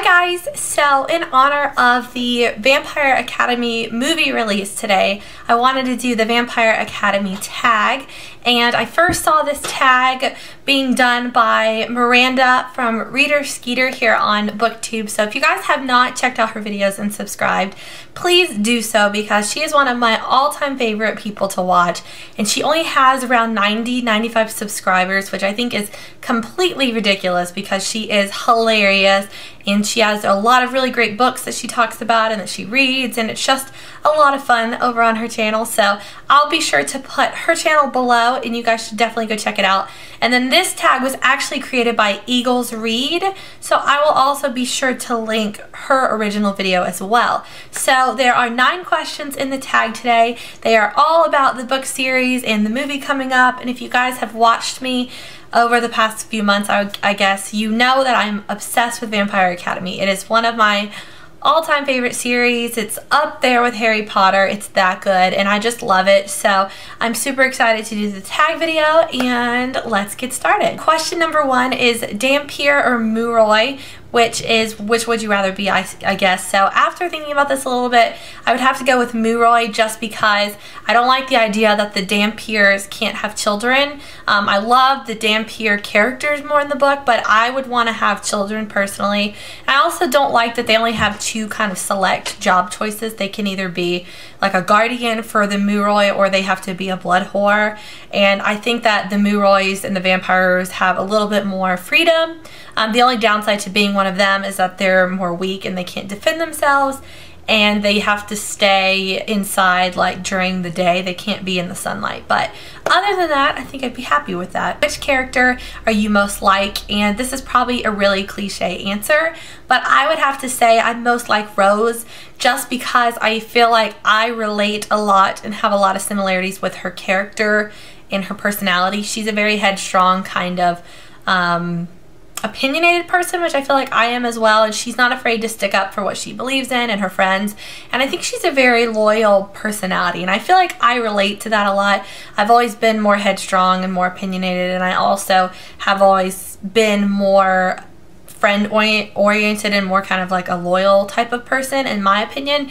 guys, so in honor of the Vampire Academy movie release today, I wanted to do the Vampire Academy tag, and I first saw this tag being done by Miranda from Reader Skeeter here on BookTube. So if you guys have not checked out her videos and subscribed, please do so because she is one of my all-time favorite people to watch, and she only has around 95 subscribers, which I think is completely ridiculous because she is hilarious and she has a lot of really great books that she talks about and that she reads, and it's just a lot of fun over on her channel. So I'll be sure to put her channel below and you guys should definitely go check it out. And then this tag was actually created by Eagles Read, so I will also be sure to link her original video as well. So there are 9 questions in the tag today. They are all about the book series and the movie coming up, and if you guys have watched me over the past few months, I guess you know that I'm obsessed with Vampire Academy. It is one of my all-time favorite series. It's up there with Harry Potter. It's that good and I just love it. So I'm super excited to do the tag video and let's get started. Question number 1 is Dhampir or Moroi, which would you rather be, I guess. So after thinking about this a little bit, I would have to go with Moroi just because I don't like the idea that the Dhampirs can't have children. I love the Dhampir characters more in the book, but I would want to have children personally. I also don't like that they only have 2 kind of select job choices. They can either be like a guardian for the Moroi or they have to be a blood whore. And I think that the Morois and the vampires have a little bit more freedom. The only downside to being one of them is that they're more weak and they can't defend themselves, and they have to stay inside like during the day. They can't be in the sunlight. But other than that, I think I'd be happy with that. Which character are you most like? And this is probably a really cliche answer, but I would have to say I'm most like Rose just because I feel like I relate a lot and have a lot of similarities with her character and her personality. She's a very headstrong kind of opinionated person, which I feel like I am as well, and she's not afraid to stick up for what she believes in and her friends, and I think she's a very loyal personality, and I feel like I relate to that a lot. I've always been more headstrong and more opinionated, and I also have always been more friend oriented and more kind of like a loyal type of person, in my opinion.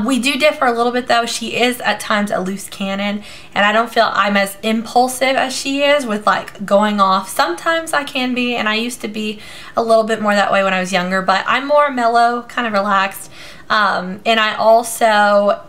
We do differ a little bit though. She is at times a loose cannon, and I don't feel I'm as impulsive as she is with like going off. Sometimes I can be, and I used to be a little bit more that way when I was younger, but I'm more mellow, kind of relaxed, and I also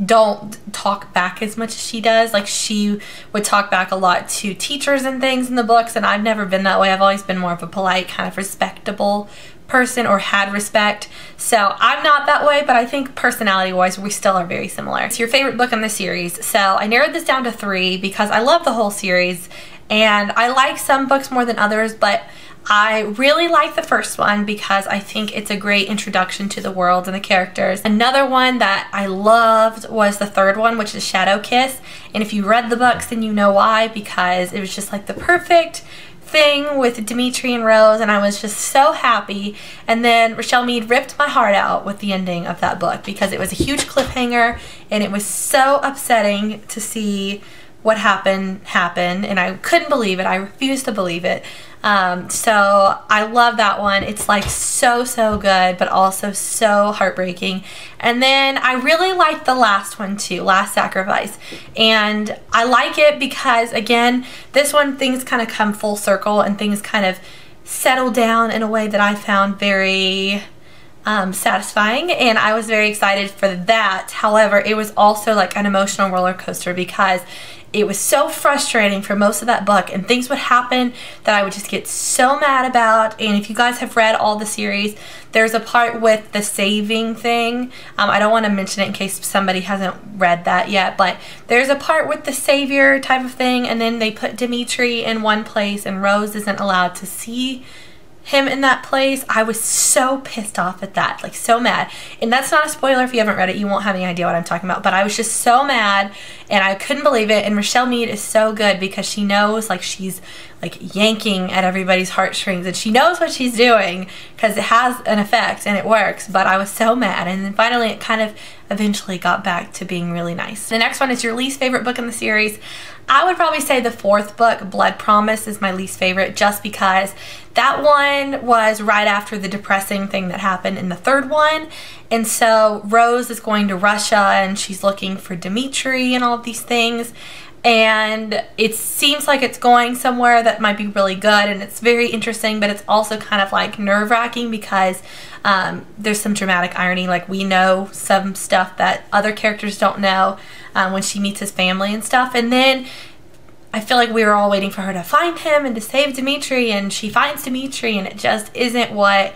don't talk back as much as she does. Like, she would talk back a lot to teachers and things in the books, and I've never been that way. I've always been more of a polite, kind of respectable person, or had respect. So I'm not that way, but I think personality wise we still are very similar. It's your favorite book in the series. So I narrowed this down to 3 because I love the whole series and I like some books more than others, but I really like the first one because I think it's a great introduction to the world and the characters. Another one that I loved was the 3rd one, which is Shadow Kiss. And if you read the books, then you know why, because it was just like the perfect thing with Dimitri and Rose, and I was just so happy. And then Richelle Mead ripped my heart out with the ending of that book because it was a huge cliffhanger and it was so upsetting to see what happened, and I couldn't believe it. I refused to believe it. So I love that one. It's like so good, but also so heartbreaking. And then I really like the last one too, Last Sacrifice. And I like it because, again, this one things kind of come full circle and things kind of settle down in a way that I found very satisfying, and I was very excited for that. However, it was also like an emotional roller coaster because it was so frustrating for most of that book, and things would happen that I would just get so mad about. And if you guys have read all the series, there's a part with the saving thing. I don't want to mention it in case somebody hasn't read that yet, but there's a part with the savior type of thing, and then they put Dimitri in one place and Rose isn't allowed to see him in that place. I was so pissed off at that, like so mad. And that's not a spoiler. If you haven't read it, you won't have any idea what I'm talking about, but I was just so mad and I couldn't believe it. And Richelle Mead is so good because she knows, like, she's like yanking at everybody's heartstrings, and she knows what she's doing because it has an effect and it works, but I was so mad. And then finally it kind of eventually got back to being really nice. The next one is your least favorite book in the series. I would probably say the fourth book, Blood Promise, is my least favorite, just because that one was right after the depressing thing that happened in the third one. And so Rose is going to Russia and she's looking for Dmitri and all of these things. And it seems like it's going somewhere that might be really good, and it's very interesting, but it's also kind of like nerve-wracking because there's some dramatic irony. Like, we know some stuff that other characters don't know when she meets his family and stuff. And then I feel like we were all waiting for her to find him and to save Dmitri, and she finds Dmitri, and it just isn't what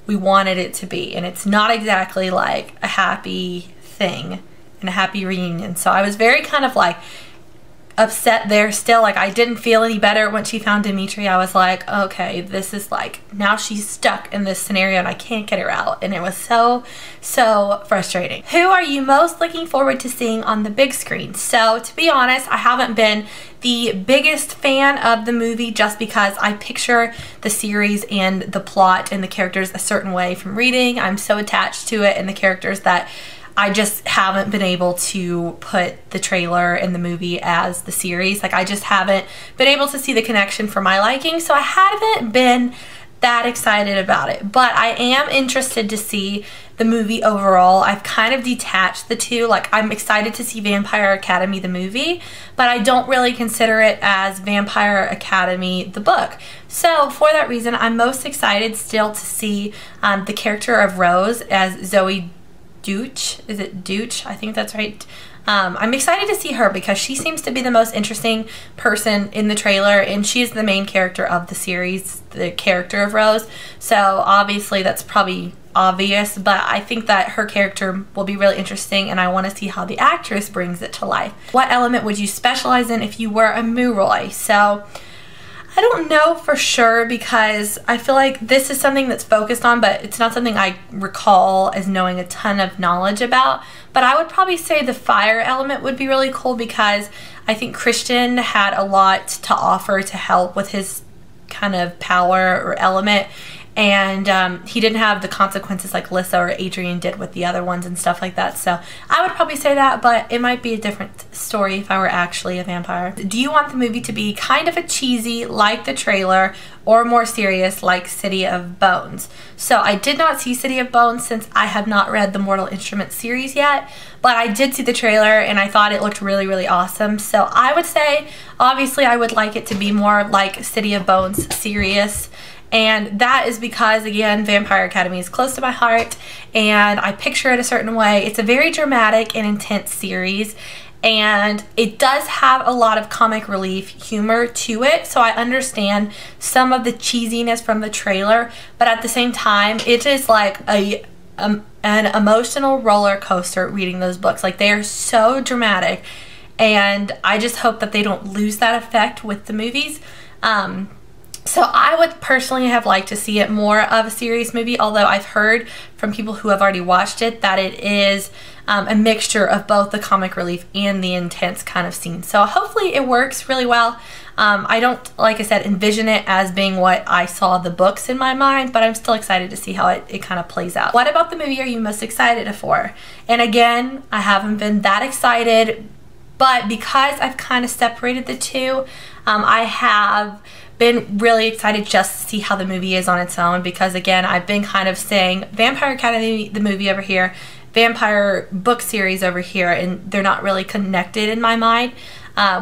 we wanted it to be. And it's not exactly like a happy thing and a happy reunion. So I was very kind of like upset there still. Like, I didn't feel any better when she found Dmitri. I was like, okay, this is like, now she's stuck in this scenario and I can't get her out. And it was so frustrating. Who are you most looking forward to seeing on the big screen? So to be honest, I haven't been the biggest fan of the movie, just because I picture the series and the plot and the characters a certain way from reading. I'm so attached to it and the characters that I just haven't been able to put the trailer and the movie as the series. Like, I just haven't been able to see the connection for my liking, so I haven't been that excited about it. But I am interested to see the movie overall. I've kind of detached the two. Like, I'm excited to see Vampire Academy the movie, but I don't really consider it as Vampire Academy the book. So for that reason, I'm most excited still to see the character of Rose as Zoe Deutch. Is it Deutch? I think that's right. I'm excited to see her because she seems to be the most interesting person in the trailer, and she's the main character of the series, the character of Rose. So obviously that's probably obvious, but I think that her character will be really interesting, and I want to see how the actress brings it to life. What element would you specialize in if you were a Moroi? So I don't know for sure, because I feel like this is something that's focused on, but it's not something I recall as knowing a ton of knowledge about. But I would probably say the fire element would be really cool, because I think Christian had a lot to offer to help with his kind of power or element. And he didn't have the consequences like Lissa or Adrian did with the other ones and stuff like that. So I would probably say that, but it might be a different story if I were actually a vampire. Do you want the movie to be kind of a cheesy like the trailer, or more serious like City of Bones? So I did not see City of Bones since I have not read the Mortal Instruments series yet, but I did see the trailer and I thought it looked really, really awesome. So I would say, obviously, I would like it to be more like City of Bones, serious. And that is because, again, Vampire Academy is close to my heart and I picture it a certain way. It's a very dramatic and intense series, and it does have a lot of comic relief humor to it, so I understand some of the cheesiness from the trailer, but at the same time, it is like an emotional roller coaster reading those books. Like, they are so dramatic, and I just hope that they don't lose that effect with the movies. So I would personally have liked to see it more of a serious movie, although I've heard from people who have already watched it that it is a mixture of both the comic relief and the intense kind of scene. So hopefully it works really well. I don't, like I said, envision it as being what I saw the books in my mind, but I'm still excited to see how it kind of plays out. What about the movie are you most excited for? And again, I haven't been that excited, but because I've kind of separated the two, I have been really excited just to see how the movie is on its own, because again, I've been kind of saying Vampire Academy the movie over here, Vampire book series over here, and they're not really connected in my mind,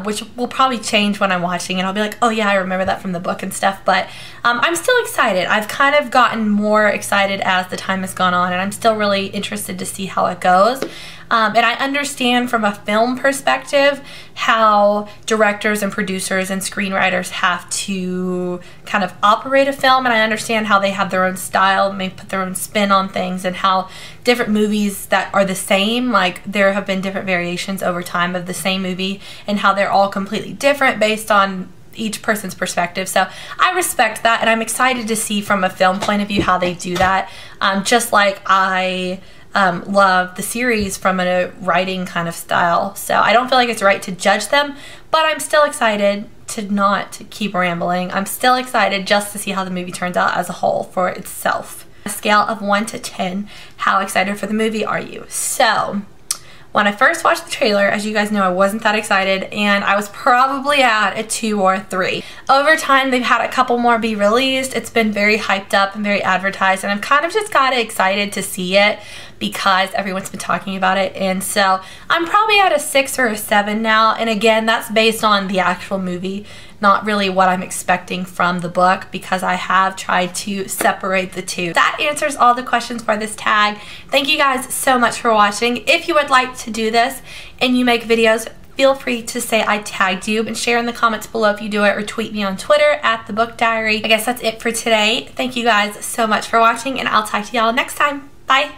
which will probably change when I'm watching and I'll be like, oh yeah, I remember that from the book and stuff. But I'm still excited. I've kind of gotten more excited as the time has gone on, and I'm still really interested to see how it goes. And I understand from a film perspective how directors and producers and screenwriters have to kind of operate a film, and I understand how they have their own style, may put their own spin on things, and how different movies that are the same, like there have been different variations over time of the same movie, and how they're all completely different based on each person's perspective. So I respect that, and I'm excited to see from a film point of view how they do that, just like I love the series from a writing kind of style. So I don't feel like it's right to judge them, but I'm still excited to not keep rambling, I'm still excited just to see how the movie turns out as a whole for itself. On a scale of 1 to 10, how excited for the movie are you? So, when I first watched the trailer, as you guys know, I wasn't that excited, and I was probably at a 2 or 3. Over time, they've had a couple more be released. It's been very hyped up and very advertised, and I've kind of just got excited to see it because everyone's been talking about it, and so I'm probably at a 6 or a 7 now, and again, that's based on the actual movie, not really what I'm expecting from the book, because I have tried to separate the two. That answers all the questions for this tag. Thank you guys so much for watching. If you would like to do this and you make videos, feel free to say I tagged you and share in the comments below if you do it, or tweet me on Twitter at TheBookDiary. I guess that's it for today. Thank you guys so much for watching, and I'll talk to y'all next time. Bye!